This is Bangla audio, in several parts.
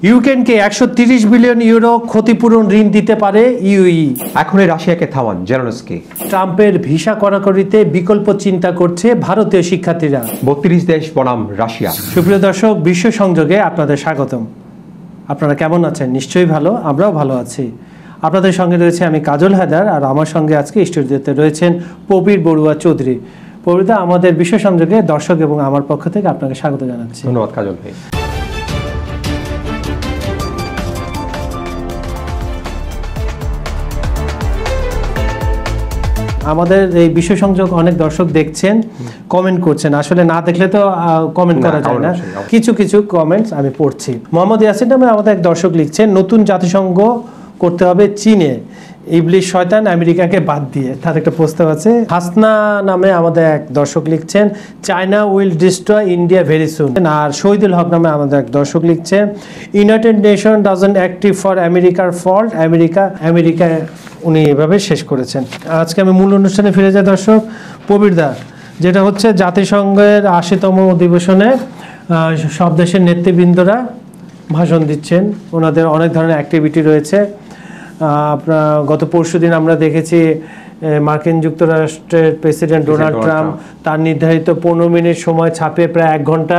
ইউক্রেনকে 130 বিলিয়ন ইউরো ক্ষতিপূরণ ঋণ দিতে পারে ইউই। এখনই রাশিয়াকে থামান জেলেনস্কি। ট্রাম্পের ভিসা কড়াকড়িতে বিকল্প চিন্তা করছে ভারতীয় শিক্ষার্থীরা। 32 দেশ বনাম রাশিয়া। সুপ্রিয় দর্শক, বিশ্ব সংযোগে আপনাদের স্বাগতম। আপনারা কেমন আছেন? নিশ্চয়ই ভালো, আমরাও ভালো আছি। আপনাদের সঙ্গে রয়েছে আমি কাজল হায়দার, আর আমার সঙ্গে আজকে স্টুডিওতে রয়েছেন প্রবীর বড়ুয়া চৌধুরী। প্রবীরদা, আমাদের বিশ্ব সংযোগে দর্শক এবং আমার পক্ষ থেকে আপনাকে স্বাগত জানাচ্ছি। ধন্যবাদ কাজল ভাই। আমাদের এই বিশ্ব সংযোগ অনেক দর্শক দেখছেন, কমেন্ট করছেন। আসলে না দেখলে তো কমেন্ট করা যায় না। কিছু কিছু কমেন্টস আমি পড়ছি। মোহাম্মদ ইয়াসিন নামে আমাদের এক দর্শক লিখছেন, নতুন জাতিসংঘ করতে হবে চীনে, ইবলিশ শয়তান আমেরিকাকে বাদ দিয়ে। তার একটা প্রস্তাব আছে। হাসনা নামে আমাদের এক দর্শক লিখছেন, China will destroy India very soon. আর শহীদুল হক নামে আমাদের এক দর্শক লিখছেন, United Nation doesn't active for আমেরিকার ফল্ট, আমেরিকা উনি এভাবে শেষ করেছেন। আজকে আমি মূল অনুষ্ঠানে ফিরে যাই দর্শক। প্রবীরদা, যেটা হচ্ছে জাতিসংঘের 80তম অধিবেশনে সব দেশের নেতৃবৃন্দরা ভাষণ দিচ্ছেন। ওনাদের অনেক ধরনের অ্যাক্টিভিটি রয়েছে। আপনার গত পরশুদিন আমরা দেখেছি মার্কিন যুক্তরাষ্ট্রের প্রেসিডেন্ট ডোনাল্ড ট্রাম্প তার নির্ধারিত 15 মিনিট সময় ছাপিয়ে প্রায় 1 ঘন্টা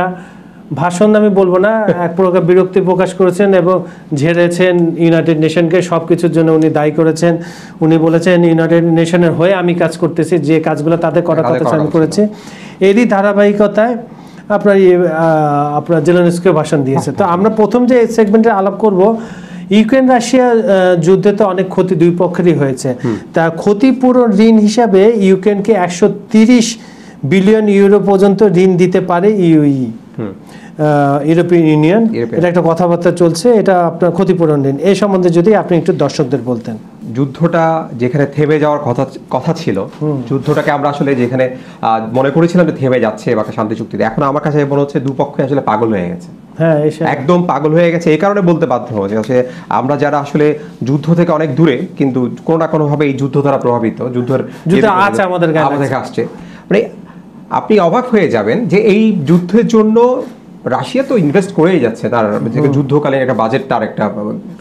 ভাষণ, আমি বলবো না, এক প্রকার বিরক্তি প্রকাশ করেছেন এবং ঝেড়েছেন ইউনাইটেড নেশনকে। সব কিছুর জন্য উনি দায়ী করেছেন। উনি বলেছেন, ইউনাইটেড নেশনের হয়ে আমি কাজ করতেছি, যে কাজগুলো তাদের করার কথা আমি করেছি। এরই ধারাবাহিকতায় আপনার জেলেনস্কিও ভাষণ দিয়েছে। তো আমরা প্রথম যে সেগমেন্টে আলাপ করব, ইউক্রেন রাশিয়া যুদ্ধে তো অনেক ক্ষতি দুই পক্ষেরই হয়েছে। তা ক্ষতিপূরণ ঋণ হিসাবে ইউক্রেনকে 130 বিলিয়ন ইউরো পর্যন্ত ঋণ দিতে পারে ইউই, ইউরোপিয়ান ইউনিয়ন। এটা একটা কথাবার্তা চলছে, এটা আপনার ক্ষতিপূরণ ঋণ। এই সম্বন্ধে যদি আপনি একটু দর্শকদের বলতেন। যুদ্ধটা যেখানে থেমে যাওয়ার কথা ছিল, যুদ্ধটাকে আমরা আসলে যেখানে মনে করেছিলাম যে থেমে যাচ্ছে বা শান্তি চুক্তিতে, এখন আমার কাছে মনে হচ্ছে দুপক্ষই আসলে পাগল হয়ে গেছে। হ্যাঁ, একদম পাগল হয়ে গেছে। এই কারণে বলতে বাধ্য হচ্ছে আমরা যারা আসলে যুদ্ধ থেকে অনেক দূরে, কিন্তু কোনো না কোনো ভাবে এই যুদ্ধ দ্বারা প্রভাবিত, যুদ্ধ আছে আমাদের কাছে আসছে। মানে আপনি অবাক হয়ে যাবেন যে এই যুদ্ধের জন্য রাশিয়া তো ইনভেস্ট করেই যাচ্ছে, তার যুদ্ধকালীন একটা বাজেট তার একটা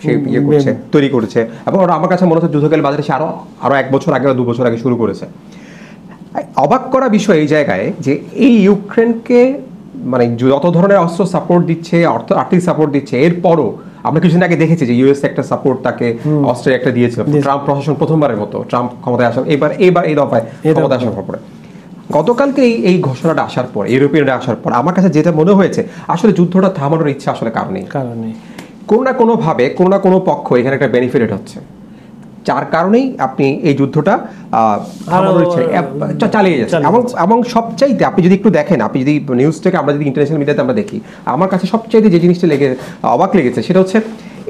সে ইয়ে করছে, তৈরি করেছে। এবং ওরা আমার কাছে মনে হচ্ছে যুদ্ধকালীন বাজেট সে আরো 1 বছর আগে বা 2 বছর আগে শুরু করেছে। অবাক করা বিষয় এই জায়গায় যে এই ইউক্রেনকে মানে যত ধরনের অস্ত্র সাপোর্ট দিচ্ছে, আর্থিক সাপোর্ট দিচ্ছে, এরপরও আমরা কিছুদিন আগে দেখেছি যে ইউএস একটা সাপোর্ট তাকে অস্ট্রেলিয়া একটা দিয়েছিল। ট্রাম্প প্রশাসন প্রথমবারের মতো ট্রাম্প ক্ষমতায় আসার এবার এই দফায় ক্ষমতায় আসার পরে, গতকালকে এই ঘোষণাটা আসার পর, ইউরোপিয়ানরা আসার পর আমার কাছে যেটা মনে হয়েছে, আসলে যুদ্ধটা থামানোর ইচ্ছা আসলে কারণে কোনো না কোনো ভাবে কোনো না কোনো পক্ষ এখানে একটা বেনিফিট হচ্ছে, যার কারণেই আপনি এই যুদ্ধটা চালিয়ে যাচ্ছেন। এবং সবচাইতে আপনি যদি একটু দেখেন, আপনি যদি নিউজ থেকে আমরা যদি ইন্টারন্যাশনাল মিডিয়াতে আমরা দেখি, আমার কাছে সবচাইতে যে জিনিসটা অবাক লেগেছে সেটা হচ্ছে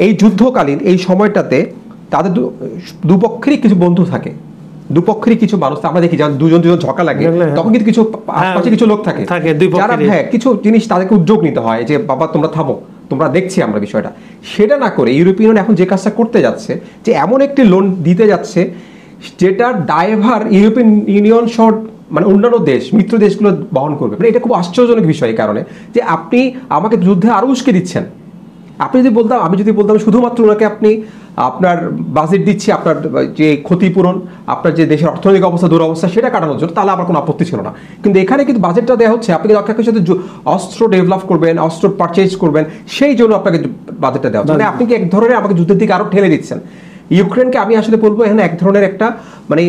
এই যুদ্ধকালীন এই সময়টাতে তাদের দুপক্ষেরই কিছু বন্ধু থাকে, দুপক্ষেরই কিছু মানুষ আমরা দেখি, যখন দুজন ঝগড়া লাগে তখন কিন্তু কিছু আশপাশে কিছু লোক থাকে যারা কিছু জিনিস তাদেরকে উদ্যোগ নিতে হয় যে বাবা তোমরা থামো, তোমরা দেখছি আমরা বিষয়টা। সেটা না করে ইউরোপিয়ান এখন যে কাজটা করতে যাচ্ছে, যে এমন একটি লোন দিতে যাচ্ছে যেটার দায়ভার ইউরোপিয়ান ইউনিয়ন সহ মানে অন্যান্য দেশ, মিত্র দেশগুলো বহন করবে। মানে এটা খুব আশ্চর্যজনক বিষয়, এই কারণে যে আপনি আমাকে যুদ্ধে আরো উস্কে দিচ্ছেন। আমি যদি বলতাম শুধুমাত্র ওনাকে আপনি আপনার বাজেট দিচ্ছি, আপনার যে ক্ষতিপূরণ, আপনার যে দেশের অর্থনৈতিক অবস্থা দুরবস্থা সেটা কাটানোর জন্য, তাহলে আমার কোনো আপত্তি ছিল না। কিন্তু এখানে কিন্তু বাজেটটা দেওয়া হচ্ছে আপনাকে আপনার সাথে অস্ত্র ডেভেলপ করবেন, অস্ত্র পারচেজ করবেন, সেই জন্য আপনাকে বাজেটটা দেওয়া হচ্ছে। মানে আপনি কি এক ধরনের আমাকে যুদ্ধের দিকে আরো ঠেলে দিচ্ছেন ইউক্রেনকে। আমি আসলে বলবো এখানে এক ধরনের একটা মানে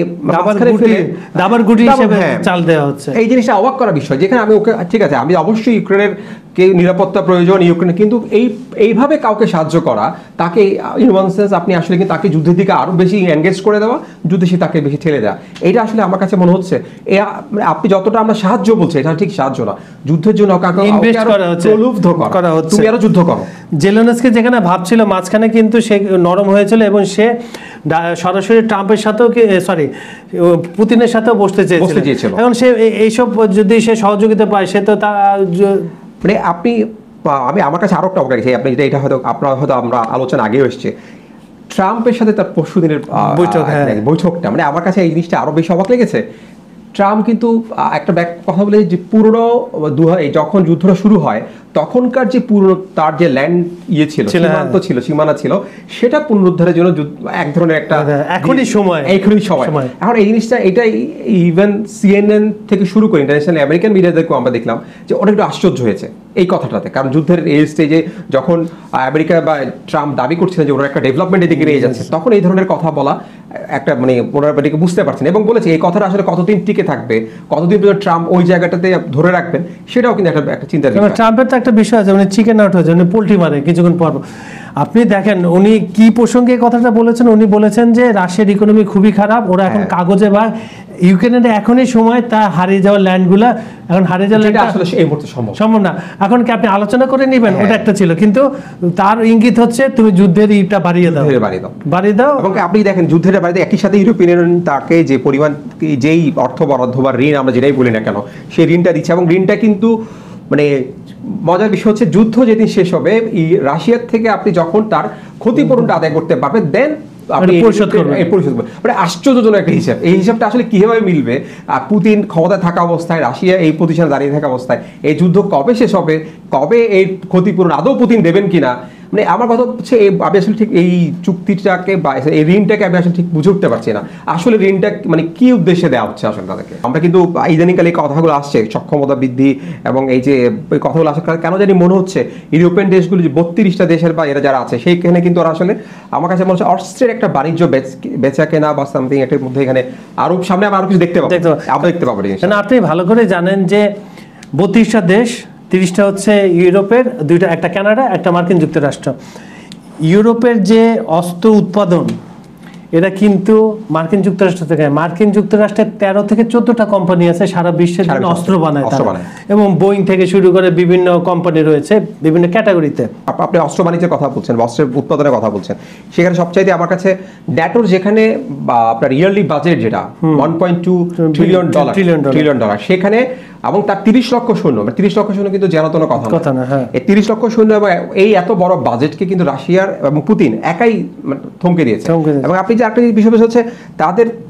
দাবার গুটি হিসেবে চাল দেওয়া হচ্ছে। এই জিনিসটা অবাক করা বিষয়, যেখানে আমি ওকে ঠিক আছে, আমি অবশ্যই ইউক্রেনের কে নিরাপত্তা প্রয়োজন ইউক্রেনের, কিন্তু এইভাবে কাউকে সাহায্য করা, তাকে আপনি আসলে কিন্তু তাকে যুদ্ধের দিকে আরো বেশি এনগেজ করে দেওয়া, যুদ্ধে সে তাকে বেশি ঠেলে দেওয়া, এটা আসলে আমার কাছে মনে হচ্ছে আপনি যতটা আমরা সাহায্য বলছি, এটা ঠিক সাহায্য না, যুদ্ধের জন্য প্রলুব্ধ করা হচ্ছে, তুমি আরো যুদ্ধ করো। জেলেনস্কি যেখানে ভাবছিল মাঝখানে কিন্তু সে নরম হয়েছিল এবং সে সরাসরি ট্রাম্পের সাথেও পুতিনের সাথেও বসতে চেয়েছিল। এখন সে এইসব যদি সে সহযোগিতা পায়, সে তো মানে আমার কাছে আরো একটা অবাক লাগছে, আপনি যেটা এটা হয়তো আপনার হয়তো আমরা আলোচনা আগেও এসছে, ট্রাম্পের সাথে তার পরশুদিনের বৈঠকটা, মানে আমার কাছে এই জিনিসটা আরো বেশি অবাক লেগেছে। ট্রাম্প কিন্তু একটা কথা বলে যে purono যখন যুদ্ধটা শুরু হয় তখনকার যে পুরনো তার যে ল্যান্ড ছিল সীমান্ত ছিল সীমানা ছিল সেটা পুনরুদ্ধারের জন্য এক ধরনের একটা এখনই সময় এখন এই জিনিসটা এটা ইভেন CNN থেকে শুরু করে ইন্টারন্যাশনাল আমেরিকান মিডিয়াদেরকেও আমরা দেখলাম যে অনেকটা আশ্চর্য হয়েছে এই কথাটাতে, কারণ যুদ্ধের এই স্টেজে যখন আমেরিকা বা ট্রাম্প দাবি করছিলেন যে ওরা একটা ডেভেলপমেন্টের দিকে নিয়ে যাচ্ছে, তখন এই ধরনের কথা বলা একটা মানে ওনারা এটাকে বুঝতে পারছেন এবং বলেছে এই কথাটা আসলে কতদিন টিকে থাকবে, কতদিন পর্যন্ত ট্রাম্প ওই জায়গাটাতে ধরে রাখবেন, সেটাও কিন্তু একটা চিন্তার বিষয়। ট্রাম্পের তো একটা বিষয় আছে, উনি চিকেন আউট হয়েছে, উনি পোল্ট্রি মারে কিছুক্ষণ পর। আপনি দেখেন উনি কি প্রসঙ্গে কথাটা বলেছেন, উনি বলেছেন যে রাশিয়ার ইকোনমি খুবই খারাপ, ওরা এখন কাগজে বা ইউক্রেনের এখনই সময় তা হারিয়ে যাওয়ার ল্যান্ডগুলা এখন হারিয়ে যাওয়ার ল্যান্ড আসলে এই মুহূর্তে সম্ভব না। এখন কি আপনি আলোচনা করে নেবেন, ওটা একটা ছিল, কিন্তু তার ইঙ্গিত হচ্ছে তুমি যুদ্ধের ইটা বাড়িয়ে দাও এবং আপনি দেখেন যুদ্ধের বাড়িতে একই সাথে ইউরোপিয়ান ইউনিয়ন তাকে যে পরিমাণ যেই অর্থ বরাদ্দ বা ঋণ আমরা যেটাই বলি না কেন সেই ঋণটা দিচ্ছে এবং ঋণটা কিন্তু মানে মজার বিষয় হচ্ছে যুদ্ধ যেদিন শেষ হবে রাশিয়ার থেকে আপনি যখন তার ক্ষতিপূরণটা আদায় করতে পারবেন দেন পরিশোধ করবেন। মানে আশ্চর্যজনক একটা হিসাব। এই হিসাবটা আসলে কিভাবে মিলবে? পুতিন ক্ষমতায় থাকা অবস্থায়, রাশিয়া এই পজিশনে দাঁড়িয়ে থাকা অবস্থায় এই যুদ্ধ কবে শেষ হবে, কবে এই ক্ষতিপূরণ আদৌ পুতিন দেবেন কিনা, মানে আমার কথা হচ্ছে আমি আসলে ঠিক এই চুক্তিটাকে বা এই ঋণটাকে আমি আসলে ঠিক বুঝে উঠতে পারছি না আসলে ঋণটা মানে কি উদ্দেশ্যে দেওয়া হচ্ছে আসলে তাদেরকে। আমরা কিন্তু ইদানিংকালে এই কথাগুলো আসছে সক্ষমতা বৃদ্ধি এবং এই যে কথাগুলো আসছে, কেন জানি মনে হচ্ছে ইউরোপিয়ান দেশগুলো যে 32টা দেশের বা এরা যারা আছে সেইখানে কিন্তু ওরা আসলে আমার কাছে মনে হচ্ছে অস্ত্রের একটা বাণিজ্য বেচা কেনা বা সামথিং এটার মধ্যে এখানে আরো সামনে আমরা আরো কিছু দেখতে পাবো, আমরা দেখতে পাবো। আপনি ভালো করে জানেন যে 32টা দেশ, 30টা হচ্ছে ইউরোপের, দুইটা একটা কানাডা, একটা মার্কিন যুক্তরাষ্ট্র। ইউরোপের যে অস্ত্র উৎপাদন এটা কিন্তু মার্কিন যুক্তরাষ্ট্র থেকে, মার্কিন যুক্তরাষ্ট্রের 13 থেকে 14টা কোম্পানি আছে সারা বিশ্বের জন্য অস্ত্র বানায় এবং বোয়িং থেকে শুরু করে বিভিন্ন কোম্পানি রয়েছে বিভিন্ন ক্যাটাগরিতে। আপনি অস্ত্র বাণিজ্যের কথা বলছেন, অস্ত্রের উৎপাদনের কথা বলছেন, সেখানে সবচাইতে আমার কাছে ন্যাটোর যেখানে আপনার ইয়ারলি বাজেট যেটা 1.2 ট্রিলিয়ন ডলার সেখানে এবং তার 30 লক্ষ সৈন্য, 30 লক্ষ সৈন্য কিন্তু জানাতন কথা না। এই 30 লক্ষ সৈন্য এবং এই এত বড় বাজেটকে কিন্তু রাশিয়ার এবং পুতিন একাই থমকে দিয়েছে। এবং আপনি যে একটা বিষয় হচ্ছে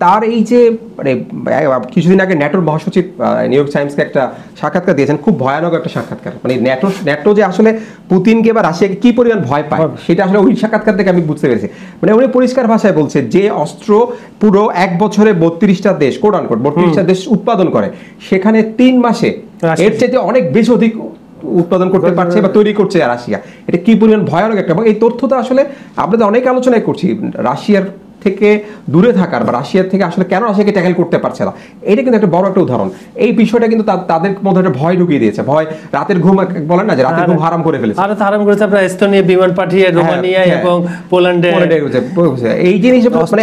তার এই যে মানে কিছুদিন আগে ন্যাটোর মহাসচিব নিউ ইয়র্ক টাইমসকে একটা সাক্ষাৎকার দিয়েছেন, খুব ভয়ানক একটা সাক্ষাৎকার। মানে ন্যাটো যে আসলে পুতিনকে বা রাশিয়াকে কি পরিমাণ ভয় পায় সেটা আসলে ওই সাক্ষাৎকার থেকে আমি বুঝতে পেরেছি। মানে উনি পরিষ্কার ভাষায় বলছে যে অস্ত্র পুরো এক বছরে 32টা দেশ 32টা দেশ উৎপাদন করে, সেখানে 3 মাসে এর চাইতে অনেক বেশি অধিক উৎপাদন করতে পারছে বা তৈরি করছে রাশিয়া। এটা কি পরিমাণ ভয়ানক একটা, এবং এই তথ্যটা আসলে আমরা অনেক আলোচনায় করছি রাশিয়ার থেকে দূরে থাকার বা রাশিয়ার থেকে আসলে কেন রাশিয়াকে ট্যাকেল করতে পারছে না, এটা কিন্তু একটা বড় একটা উদাহরণ। এই বিষয়টা কিন্তু তাদের মধ্যে একটা ভয় ঢুকিয়ে দিয়েছে, ভয়, রাতের ঘুম বলেন না যে রাতের ঘুম হারাম করে ফেলেছে। আর হারাম করেছে আপনারা এস্তোনিয়া বিমান পাঠিয়ে রোমানিয়া এবং পোল্যান্ডে এই জিনিস মানে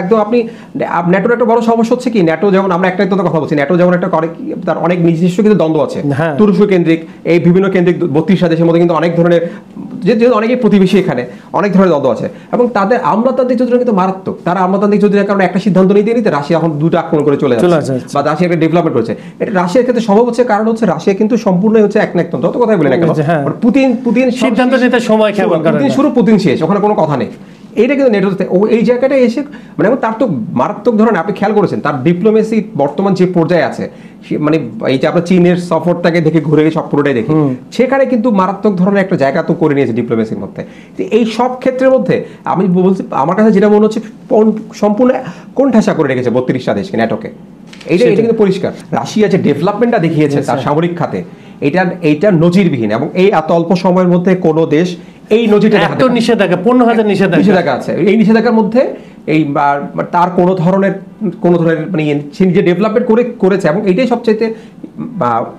একদম আপনি ন্যাটোর একটা বড় সমস্যা হচ্ছে কি, ন্যাটো যেমন আমরা একটা কথা বলছি, ন্যাটো যেমন একটা করে তার অনেক নিজস্ব কিন্তু দ্বন্দ্ব আছে, তুরস্ক কেন্দ্রিক এই বিভিন্ন কেন্দ্রিক 32টা দেশের মধ্যে কিন্তু অনেক ধরনের যেহেতু অনেকেই প্রতিবেশী এখানে অনেক ধরনের দ্বন্দ্ব আছে এবং তাদের আমলাতান্ত্রিক যোজনা কিন্তু মারাত্মক। তারা আমলাতান্ত্রিক যোজনার কারণে একটা সিদ্ধান্ত নিতে রাশিয়া এখন 2টা আক্রমণ করে চলে যাচ্ছে বা রাশিয়া একটা ডেভেলপমেন্ট করেছে। এটা রাশিয়ার ক্ষেত্রে সম্ভব হচ্ছে কারণ হচ্ছে রাশিয়া কিন্তু সম্পূর্ণই হচ্ছে একনায়কতন্ত্র, যত কথাই বলে না কেন পুতিন সিদ্ধান্ত নিতে সময় খেয়াল করেন, পুতিন শুরু পুতিন শেষ, ওখানে কোনো কথা নেই। এইটা কিন্তু নেটোতে এই জায়গাটায় এসে মানে তার তো মারাত্মক ধরনের আপনি খেয়াল করেছেন তার ডিপ্লোমেসি বর্তমান যে পর্যায়ে আছে, মানে এই যে আপনার চীনের সফরটাকে দেখে ঘুরে সব পুরোটাই দেখি, সেখানে কিন্তু মারাত্মক ধরনের একটা জায়গা তো করে নিয়েছে ডিপ্লোমেসির মধ্যে। এই সব ক্ষেত্রের মধ্যে আমি বলছি আমার কাছে যেটা মনে হচ্ছে সম্পূর্ণ কোণঠাসা করে রেখেছে 32টা দেশকে ন্যাটোকে। এটা কিন্তু পরিষ্কার রাশিয়া যে ডেভেলপমেন্টটা দেখিয়েছে তার সামরিক খাতে এইটা নজিরবিহীন এবং এই এত অল্প সময়ের মধ্যে কোনো দেশ এই নজিরটা এত নিষেধাজ্ঞা 15,000 নিষেধাজ্ঞা আছে, এই নিষেধাজ্ঞার মধ্যে এই তার কোনো ধরনের মানে সে নিজে ডেভেলপমেন্ট করেছে এবং এইটাই সবচাইতে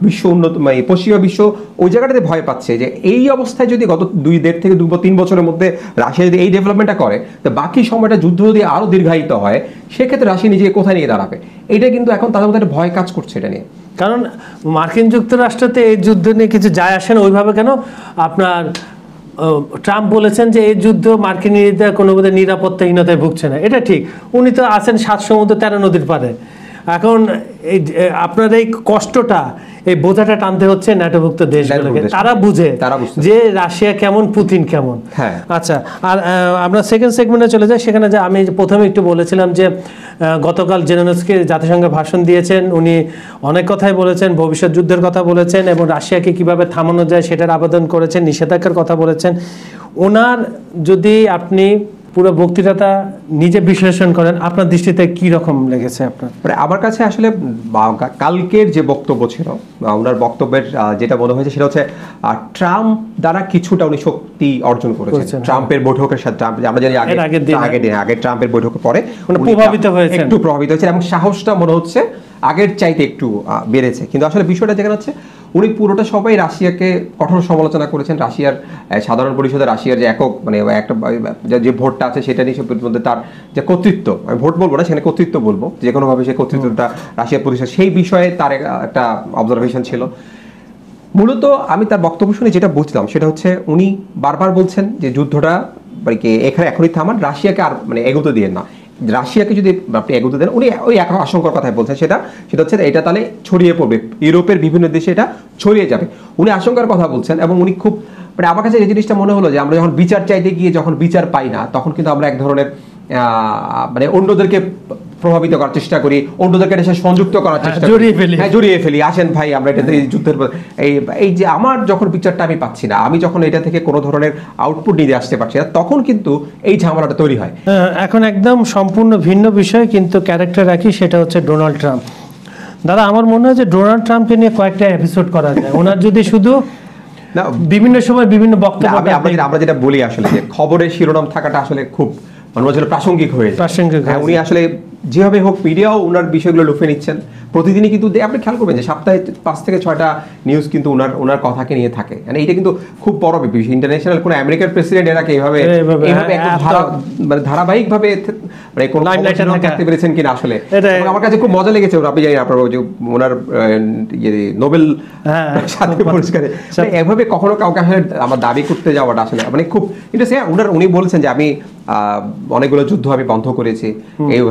বিশ্ব উন্নত মানে পশ্চিমা বিশ্ব ওই জায়গাটাতে ভয় পাচ্ছে যে এই অবস্থায় যদি গত 2.5 থেকে 3 বছরের মধ্যে রাশিয়া যদি এই ডেভেলপমেন্টটা করে তো বাকি সময়টা যুদ্ধ যদি আরো দীর্ঘায়িত হয় সেক্ষেত্রে রাশিয়া নিজেকে কোথায় নিয়ে দাঁড়াবে, এটা কিন্তু এখন তাদের মধ্যে একটা ভয় কাজ করছে এটা নিয়ে। কারণ মার্কিন যুক্তরাষ্ট্রতে এই যুদ্ধ নিয়ে কিছু যায় আসে না ওইভাবে। কেন আপনার ট্রাম্প বলেছেন যে এই যুদ্ধ মার্কিনীরা কোনো নিরাপত্তাহীনতায় ভুগছে না, এটা ঠিক। উনি তো আছেন 7 সমুদ্র 13 নদীর পারে, এখন এই আপনার এই কষ্টটা, এই বোঝাটা টানতে হচ্ছে ন্যাটোভুক্ত দেশগুলোকে। তারা বুঝে যে রাশিয়া কেমন, পুতিন কেমন। আচ্ছা, আর আমরা সেকেন্ড সেগমেন্টে চলে যাই। সেখানে যে আমি প্রথমে একটু বলেছিলাম যে গতকাল জেলেনস্কি জাতিসংঘে ভাষণ দিয়েছেন, উনি অনেক কথাই বলেছেন, ভবিষ্যৎ যুদ্ধের কথা বলেছেন এবং রাশিয়াকে কিভাবে থামানো যায় সেটার আবেদন করেছেন, নিষেধাজ্ঞার কথা বলেছেন। ওনার যদি আপনি পুরো বক্তৃতাটা নিজে বিশ্লেষণ করেন, আপনার দৃষ্টিতে কি রকম লেগেছে আপনার? আমার কাছে আসলে কালকের যে বক্তব্য ছিল, ওনার বক্তব্যের যেটা মনে হয়েছে সেটা হচ্ছে ট্রাম্প দ্বারা কিছুটা উনি শক্তি অর্জন করেছেন। ট্রাম্পের বৈঠকের সাথে আমরা জানি আগে ট্রাম্পের বৈঠকের পরে প্রভাবিত হয়েছে, একটু প্রভাবিত হয়েছে এবং সাহসটা মনে হচ্ছে আগের চাইতে একটু বেড়েছে। কিন্তু আসলে বিষয়টা যেখানে হচ্ছে উনি পুরোটা সবাই রাশিয়াকে কঠোর সমালোচনা করেছেন। রাশিয়ার সাধারণ পরিষদে রাশিয়ার যে একক মানে একটা যে ভোটটা আছে সেটা নিয়ে মধ্যে তার যে কর্তৃত্ব, আমি ভোট বলবো না, সেখানে কর্তৃত্ব বলবো, যে কোনোভাবে সেই কর্তৃত্বটা রাশিয়ার প্রতিষ্ঠা, সেই বিষয়ে তার একটা অবজারভেশন ছিল। মূলত আমি তার বক্তব্য শুনে যেটা বুঝলাম সেটা হচ্ছে উনি বারবার বলছেন যে যুদ্ধটা মানে এখানে এখনই থামান, রাশিয়াকে আর মানে এগোতে দিয়ে না। রাশিয়াকে যদি আপনি এগোতে দেন, উনি ওই এক আশঙ্কার কথাই বলছেন, সেটা হচ্ছে এটা তাহলে ছড়িয়ে পড়বে, ইউরোপের বিভিন্ন দেশে এটা ছড়িয়ে যাবে, উনি আশঙ্কার কথা বলছেন। এবং উনি খুব মানে আমার কাছে এই জিনিসটা মনে হলো যে আমরা যখন বিচার চাইতে গিয়ে যখন বিচার পাই না, তখন কিন্তু আমরা এক ধরনের মানে অন্যদেরকে প্রভাবিত করার চেষ্টা করি, অন্যদেরকে এসে সংযুক্ত করার চেষ্টা করি, জড়িয়ে ফেলি, আসেন ভাই আমরা এটাতে এই যুদ্ধের এই যে আমার যখন বিচারটা আমি পাচ্ছি না, আমি যখন এটা থেকে কোনো ধরনের আউটপুট নিয়ে আসতে পারছি না, তখন কিন্তু এই ঝামেলাটা তৈরি হয়। এখন একদম সম্পূর্ণ ভিন্ন বিষয়, কিন্তু ক্যারেক্টার একই, সেটা হচ্ছে ডোনাল্ড ট্রাম্প। দাদা, আমার মনে হয় যে ডোনাল্ড ট্রাম্পকে নিয়ে কয়েকটা এপিসোড করা যায়। ওনার যদি শুধু বিভিন্ন সময় বিভিন্ন বক্তব্য, আমরা যেটা বলি আসলে যে খবরের শিরোনাম থাকাটা আসলে খুব প্রাসঙ্গিক হয়েছে। উনি আসলে যেভাবে হোক মিডিয়াও ওনার বিষয়গুলো লুফে নিচ্ছেন প্রতিদিনই, কিন্তু আপনি খেয়াল করবেন যে সপ্তাহে 5 থেকে 6টা নিউজ কিন্তু ওনার কথাকে নিয়ে থাকে। মানে এটা কিন্তু খুব বড় বিষয়। ইন্টারন্যাশনাল কোন আমেরিকার প্রেসিডেন্ট এরা এইভাবে মানে ধারাবাহিকভাবে মানে কোন থাকতে পেরেছেন কিনা আসলে আমার কাছে খুব মজা লেগেছে। আপনি জানেন আপনার যে ওনার নোবেল শান্তি পুরস্কারে এভাবে কখনো কাউকে আসলে আমার দাবি করতে যাওয়াটা আসলে মানে খুব ইন্টারেস্টিং। উনি বলেছেন যে আমি অনেকগুলো যুদ্ধ আমি বন্ধ করেছি, এই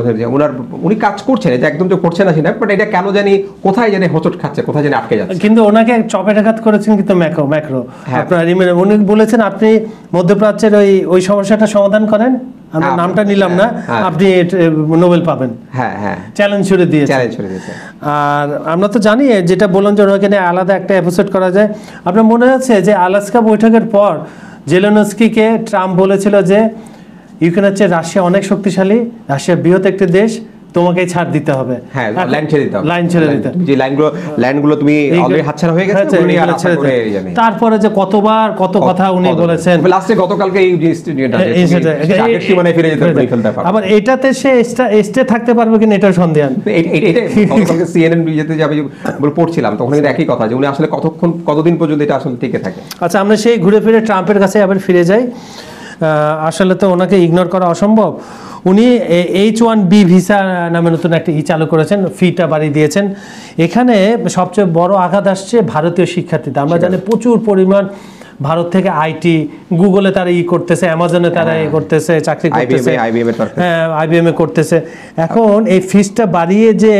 উনি কাজ করছেন, এটা একদম যে করছে না সেটা, বাট এটা কেন জানি কোথায় জানি হোঁচট খাচ্ছে, কোথায় জানি আটকে যাচ্ছে। কিন্তু ওনাকে চপেটাঘাত করেছেন কিন্তু ম্যাক্রো। আপনার উনি বলেছেন আপনি মধ্যপ্রাচ্যের ওই সমস্যাটা সমাধান করেন, আমরা নামটা নিলাম না, আপনি নোবেল পাবেন। চ্যালেঞ্জ ছুড়ে দিয়েছে। আর আমরা তো জানি যেটা বললাম যে ওনাকে নিয়ে আলাদা একটা এপিসোড করা যায়। আপনার মনে আছে যে আলাস্কা বৈঠকের পর জেলেনস্কিকে ট্রাম্প বলেছিল যে ইউক্রেন হচ্ছে রাশিয়া অনেক শক্তিশালী, রাশিয়া বৃহৎ একটি দেশ, তোমাকে ছাড় দিতে হবে, লাইন ছেড়ে দিতে হবে, যে ল্যান্ডগুলো তুমি অলরেডি হাতছাড়া হয়ে গেছে। তারপরে যে কতবার কত কথা উনি বলেছেন, লাস্টে গতকালকে এই সীমানায় ফিরে যেতে হবে ফেলতে পারবে। আবার এটাতে সে স্টে থাকতে পারবে কিনা এটা সন্দেহান। গতকালকে সিএনএন যেতে যাবে পড়ছিলাম, তখন কিন্তু একই কথা যে উনি আসলে কতদিন পর্যন্ত এটা আসলে টিকে থাকে। আচ্ছা, আমরা সেই ঘুরে ফিরে ট্রাম্পের কাছে আবার ফিরে যাই। আসলে তো ওনাকে ইগনোর করা অসম্ভব। উনি H1B ভিসা নামে নতুন একটা চালু করেছেন, ফিটা বাড়িয়ে দিয়েছেন। এখানে সবচেয়ে বড় আঘাত আসছে ভারতীয় শিক্ষার্থীদের। আমরা জানি প্রচুর পরিমাণ ভারত থেকে আইটি, গুগলে তারা করতেছে, অ্যামাজনে তারা করতেছে, চাকরি করতেছে, IBM এ করতেছে। এখন এই ফিসটা বাড়িয়ে যে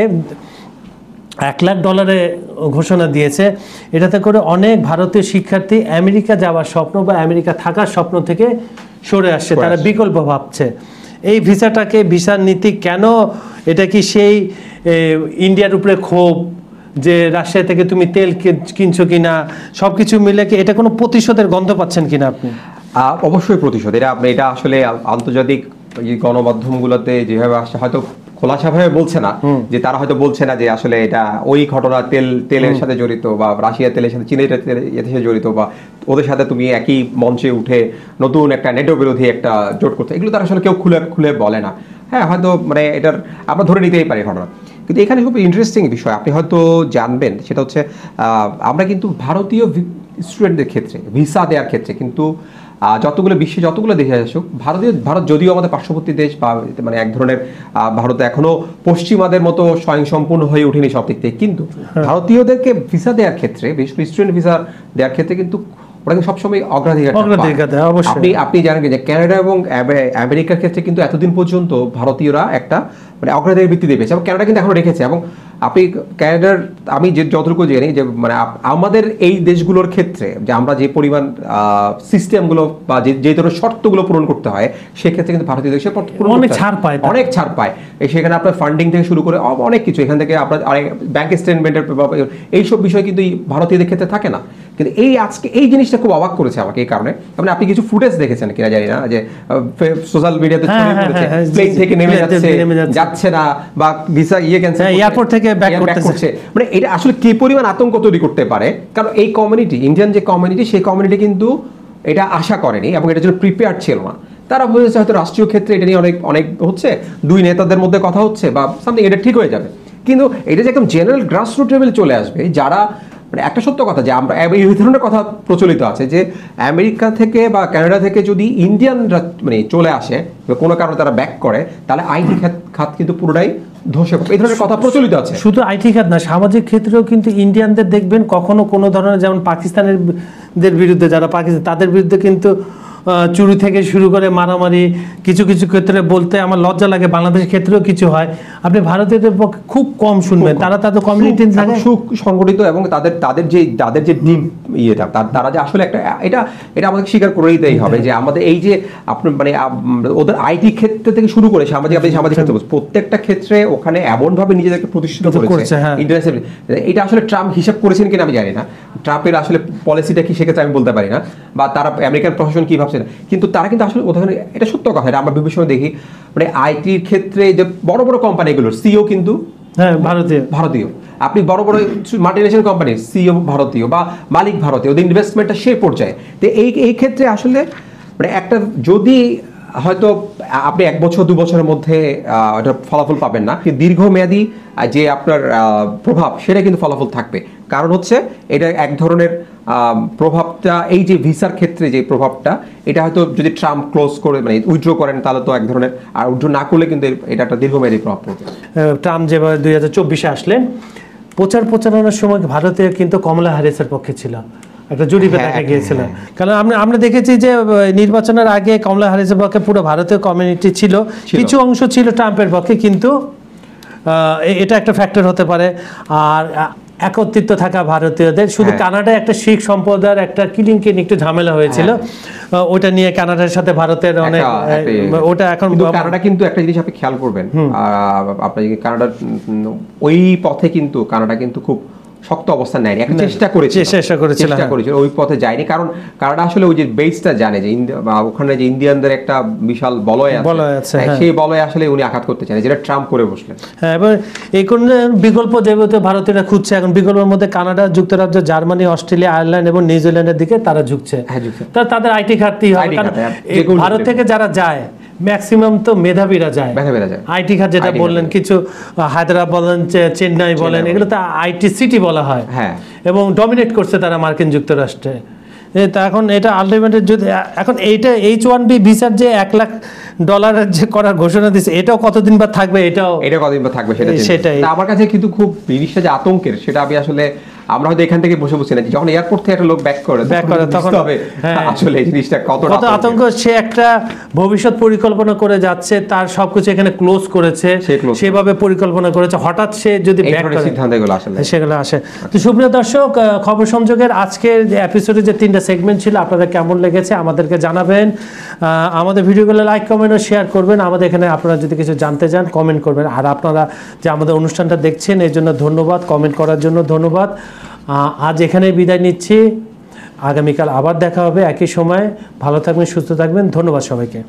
$1 লাখ ঘোষণা দিয়েছে, এটাতে করে অনেক ভারতীয় শিক্ষার্থী আমেরিকা যাওয়ার স্বপ্ন বা আমেরিকা থাকার স্বপ্ন থেকে সরে আসছে, তারা বিকল্প ভাবছে। এই ভিসাটাকে, ভিসার নীতি কেন, এটা কি সেই ইন্ডিয়ার উপরে ক্ষোভ যে রাশিয়া থেকে তুমি তেল কিনছো কিনা, সবকিছু মিলে কি এটা কোনো প্রতিশোধের গন্ধ পাচ্ছেন কিনা আপনি? অবশ্যই প্রতিশোধ। এটা আসলে আন্তর্জাতিক গণমাধ্যমগুলোতে যেভাবে আসছে, হয়তো খোলাসাভাবে বলছে না, যে তারা হয়তো বলছে না যে আসলে এটা ওই ঘটনা তেলের সাথে জড়িত, বা রাশিয়া তেলের সাথে চীনের এর সাথে জড়িত, বা ওদের সাথে তুমি একই মঞ্চে উঠে নতুন একটা নেটো বিরোধী একটা জোট করতে, এগুলো তারা আসলে কেউ খুলে বলে না। হ্যাঁ, হয়তো মানে এটার আমরা ধরে নিতেই পারি ঘটনা। কিন্তু এখানে খুব ইন্টারেস্টিং বিষয় আপনি হয়তো জানবেন, সেটা হচ্ছে আমরা কিন্তু ভারতীয় স্টুডেন্টদের ক্ষেত্রে ভিসা দেওয়ার ক্ষেত্রে কিন্তু বিশ্বে যতগুলো দেশে আসুক, ভারত যদিও আমাদের পার্শ্ববর্তী দেশ, বা মানে এক ধরনের ভারত এখনো পশ্চিমাদের মতো স্বয়ংসম্পূর্ণ হয়ে ওঠেনি সব দিক থেকে, কিন্তু ভারতীয়দেরকে ভিসা দেওয়ার ক্ষেত্রে, বিশেষ করে স্টুডেন্ট ভিসা দেওয়ার ক্ষেত্রে কিন্তু ওরা কিন্তু সবসময় অগ্রাধিকার দেয়। অবশ্যই আপনি জানেন যে কানাডা এবং আমেরিকার ক্ষেত্রে কিন্তু এতদিন পর্যন্ত ভারতীয়রা একটা মানে অগ্রাধিকার ভিত্তিতে পেয়েছে এবং কানাডা কিন্তু এখনো রেখেছে। এবং আপনি কানাডার আমি যে যতটুকু জানি যে মানে আমাদের এই দেশগুলোর ক্ষেত্রে যে আমরা যে পরিমাণ সিস্টেমগুলো বা যে ধরনের শর্তগুলো পূরণ করতে হয় সেক্ষেত্রে কিন্তু ভারতীয় দেশে অনেক ছাড় পায়। সেখানে আপনার ফান্ডিং থেকে শুরু করে অনেক কিছু, এখান থেকে আপনার ব্যাংক স্টেটমেন্টের এইসব বিষয় কিন্তু ভারতীয়দের ক্ষেত্রে থাকে না। কিন্তু আজকে এই জিনিসটা খুব অবাক করেছে আমাকে এই কারণে। মানে আপনি কিছু ফুটেজ দেখেছেন কিনা জানি না, যে সোশ্যাল মিডিয়াতে ছড়িয়ে পড়েছে প্লেন থেকে নেমে যাচ্ছে না বা ভিসা ক্যান্সেল এয়ারপোর্ট থেকে ব্যাক করছে। মানে এটা আসলে কি পরিমাণ আতঙ্ক তৈরি করতে পারে, কারণ এই কমিউনিটি, ইন্ডিয়ান যে কমিউনিটি, সেই কমিউনিটি কিন্তু এটা আশা করেনি এবং এটার জন্য প্রিপেয়ার ছিল না। তারা বুঝেছে হয়তো রাষ্ট্রীয় ক্ষেত্রে এটা নিয়ে অনেক হচ্ছে, দুই নেতাদের মধ্যে কথা হচ্ছে বা সামথিং, এটা ঠিক হয়ে যাবে। কিন্তু এটা যে একদম জেনারেল গ্রাসরুট লেভেলে চলে আসবে, যারা মানে একটা সত্য কথা যে আমরা এই ধরনের কথা প্রচলিত আছে যে আমেরিকা থেকে বা কানাডা থেকে যদি ইন্ডিয়ানরা মানে চলে আসে কোনো কারণে তারা ব্যাক করে, তাহলে আইটি খাত কিন্তু পুরোটাই ধসে পড়ে। এই ধরনের কথা প্রচলিত আছে। শুধু আইটি খাত না, সামাজিক ক্ষেত্রেও কিন্তু ইন্ডিয়ানদের দেখবেন কখনো কোনো ধরনের, যেমন পাকিস্তানের বিরুদ্ধে যারা পাকিস্তান, তাদের বিরুদ্ধে কিন্তু চুরি থেকে শুরু করে মারামারি কিছু কিছু ক্ষেত্রে বলতে আমার লজ্জা লাগে। বাংলাদেশের ক্ষেত্রেও কিছু হয়, আপনি ভারতীয়দের পক্ষে খুব কম শুনবেন। তারা তাদের কমিউনিটি সংগঠিত এবং তাদের যে ডিপ ইয়েটা, তারা যে আসলে একটা এটা আমাদের স্বীকার করে দিতেই হবে যে আমাদের এই যে আপনার মানে ওদের আইটি ক্ষেত্র থেকে শুরু করে সামাজিক ক্ষেত্রে প্রত্যেকটা ক্ষেত্রে ওখানে এমনভাবে নিজেদেরকে প্রতিষ্ঠিত করেছে ইন্টারন্যাশনাল। এটা আসলে ট্রাম্প হিসাব করেছেন কিনা আমি জানি না, ট্রাম্পের আসলে পলিসিটা কি সেক্ষেত্রে আমি বলতে পারি না, বা তারা আমেরিকান প্রশাসন কি ভাবছে, কিন্তু তারা কিন্তু আসলে ওখানে, এটা সত্য কথা, এটা আমরা বিভিন্ন সময় দেখি মানে আইটির ক্ষেত্রে যে বড় বড় কোম্পানিগুলোর সিইও কিন্তু ভারতীয়। আপনি বড় বড় মাল্টিনেশনাল কোম্পানির সিইও ভারতীয় বা মালিক ভারতীয়, ওদের ইনভেস্টমেন্টটা সেই পর্যায়ে। তো এই ক্ষেত্রে আসলে মানে একটা, যদি হয়তো আপনি 1 বছর 2 বছরের মধ্যে এটা ফলাফল পাবেন না, কিন্তু দীর্ঘমেয়াদী যে আপনার প্রভাব, সেটা কিন্তু ফলাফল থাকবে। কারণ হচ্ছে এটা এক ধরনের প্রভাবটা, এই যে ভিসার ক্ষেত্রে যে প্রভাবটা, এটা হয়তো যদি ট্রাম্প ক্লোজ করে মানে উইথড্র করেন তাহলে তো এক ধরনের, আর উইথড্র না করলে কিন্তু এটা একটা দীর্ঘমেয়াদী প্রভাব পড়বে। ট্রাম্প যেভাবে 2024-এ আসলেন, প্রচারণার সময় ভারতে কিন্তু কমলা হ্যারিসের পক্ষে ছিল, একটা জরিপে দেখা গিয়েছিল। কারণ আমরা দেখেছি যে নির্বাচনের আগে কমলা হ্যারিসের পক্ষে পুরো ভারতীয় কমিউনিটি ছিল, কিছু অংশ ছিল ট্রাম্পের পক্ষে, কিন্তু এটা একটা ফ্যাক্টর হতে পারে। আর একত্রিত থাকা ভারতীয়দের, শুধু কানাডায় একটা শিখ সম্প্রদায়ের একটা কিলিংকিন একটু ঝামেলা হয়েছিল, ওটা নিয়ে কানাডার সাথে ভারতের অনেক, ওটা এখন কানাডা কিন্তু একটা জিনিস আপনি খেয়াল করবেন, আপনি কানাডার ওই পথে কিন্তু কানাডা কিন্তু খুব শক্ত অবস্থান নেয়নি, একটা চেষ্টা করেছিল ওই পথে যায়নি। কারণ কানাডা আসলে ওই যে বেসটা জানে যে ওখানে যে ইন্ডিয়ানদের একটা বিশাল বলয় আছে, সেই বলয় আসলে উনি আঘাত করতে চান, যেটা ট্রাম্প করে বসলেন। হ্যাঁ, এবার এই কোন বিকল্প যেহেতু ভারতীয়রা খুঁজছে, এখন বিকল্পের মধ্যে কানাডা, যুক্তরাজ্য, জার্মানি, অস্ট্রেলিয়া, আয়ারল্যান্ড এবং নিউজিল্যান্ডের দিকে তারা ঝুঁকছে। তাদের আইটি ঘাটতি হয়, কারণ ভারত থেকে যারা যায় ম্যাক্সিমাম তো মেধাবীরা যায় আইটি খাত, যেটা বললেন, কিছু হায়দ্রাবাদ বলেন, চেন্নাই বলেন, এগুলো তো আইটি সিটি বলা হয়, এবং ডমিনেট করছে তারা মার্কিন যুক্তরাষ্ট্রে। তা এখন এটা আলটিমেটলি যদি এখন এইটা H-1B ভিসার যে $1 লাখ যে করার ঘোষণা দিচ্ছে, এটাও কতদিন বা থাকবে, এটা কতদিন বা থাকবে সেটাই আমার কাছে কিন্তু খুব জিনিসটা যে আতঙ্কের, সেটা আমি আসলে আমরা হয়তো এখান থেকে বসে না, যখন এয়ারপোর্ট থেকে একটা লোক ব্যাক করে তখন হবে আসলে এই জিনিসটা কত আতঙ্ক। সে একটা ভবিষ্যৎ পরিকল্পনা করে যাচ্ছে, তার সবকিছু এখানে ক্লোজ করেছে, সেভাবে পরিকল্পনা করেছে, হঠাৎ সে যদি ব্যাক করে সেগুলো আসে। তো সুপ্রিয় দর্শক, খবর সংযোগের আজকের এপিসোডে যে 3টা সেগমেন্ট ছিল, আপনাদের কেমন লেগেছে আমাদেরকে জানাবেন। আমাদের ভিডিওগুলো লাইক, কমেন্ট ও শেয়ার করবেন। আমাদের এখানে আপনারা যদি কিছু জানতে চান কমেন্ট করবেন। আর আপনারা যে আমাদের অনুষ্ঠানটা দেখছেন এর জন্য ধন্যবাদ, কমেন্ট করার জন্য ধন্যবাদ। আজ এখানেই বিদায় নিচ্ছি, আগামীকাল আবার দেখা হবে একই সময়। ভালো থাকবেন, সুস্থ থাকবেন, ধন্যবাদ সবাইকে।